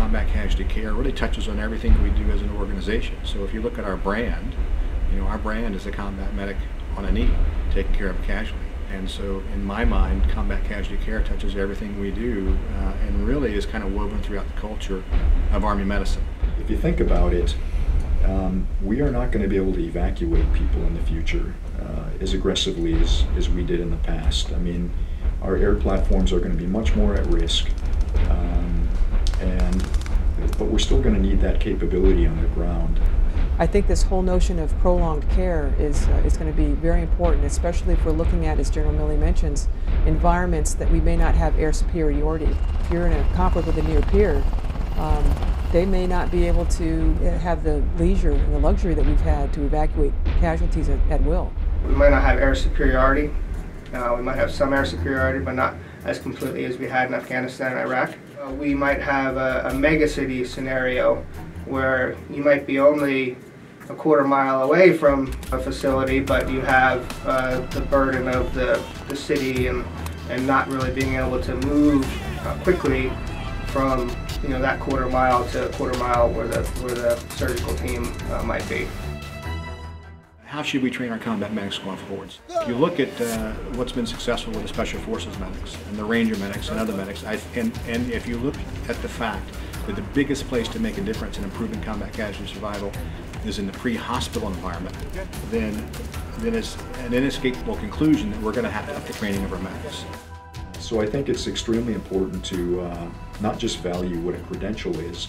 combat casualty care really touches on everything we do as an organization. So if you look at our brand, our brand is a combat medic on a knee, taking care of a casualty. And so in my mind, combat casualty care touches everything we do and really is kind of woven throughout the culture of Army medicine. If you think about it, we are not going to be able to evacuate people in the future as aggressively as we did in the past. I mean, our air platforms are going to be much more at risk, but we're still going to need that capability on the ground. I think this whole notion of prolonged care is going to be very important, especially if we're looking at, as General Milley mentions, environments that we may not have air superiority. If you're in a conflict with a near peer, they may not be able to have the leisure and the luxury that we've had to evacuate casualties at will. We might not have air superiority. We might have some air superiority, but not as completely as we had in Afghanistan and Iraq. We might have a megacity scenario where you might be only a quarter-mile away from a facility, but you have the burden of the city and not really being able to move quickly from that quarter-mile to a quarter-mile where the surgical team might be. How should we train our combat medics going forwards? If you look at what's been successful with the Special Forces medics and the Ranger medics and other medics, and if you look at the fact that the biggest place to make a difference in improving combat casualty survival is in the pre-hospital environment, then it's an inescapable conclusion that we're going to have to up the training of our medics. So I think it's extremely important to not just value what a credential is,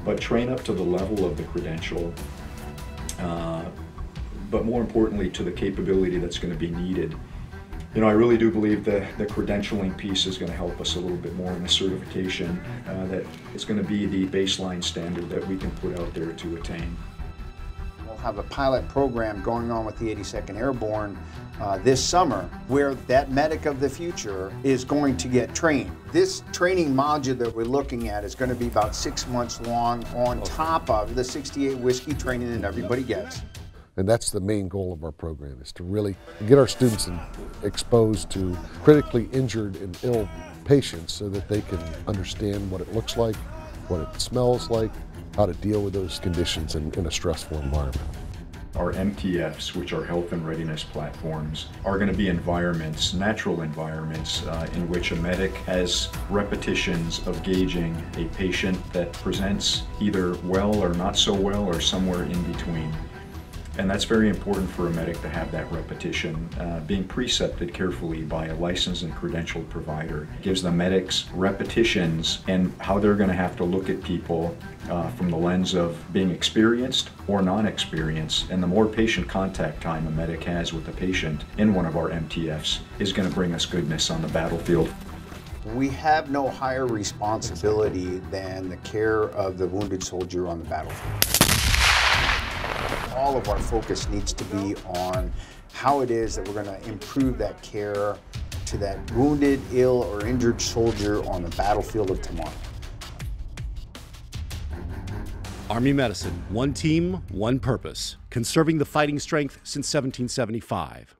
but train up to the level of the credential, but more importantly to the capability that's going to be needed. I really do believe the credentialing piece is going to help us a little bit more in the certification, that it's going to be the baseline standard that we can put out there to attain. We'll have a pilot program going on with the 82nd Airborne this summer where that medic of the future is going to get trained. This training module that we're looking at is going to be about 6 months long on top of the 68 whiskey training that everybody gets. And that's the main goal of our program, is to really get our students exposed to critically injured and ill patients so that they can understand what it looks like, what it smells like, how to deal with those conditions in a stressful environment. Our MTFs, which are health and readiness platforms, are going to be environments, natural environments, in which a medic has repetitions of gauging a patient that presents either well or not so well or somewhere in between. And that's very important for a medic to have that repetition, being precepted carefully by a licensed and credentialed provider. It gives the medics repetitions and how they're going to have to look at people from the lens of being experienced or non-experienced. And the more patient contact time a medic has with the patient in one of our MTFs is going to bring us goodness on the battlefield. We have no higher responsibility than the care of the wounded soldier on the battlefield. All of our focus needs to be on how it is that we're going to improve that care to that wounded, ill, or injured soldier on the battlefield of tomorrow. Army Medicine, one team, one purpose, conserving the fighting strength since 1775.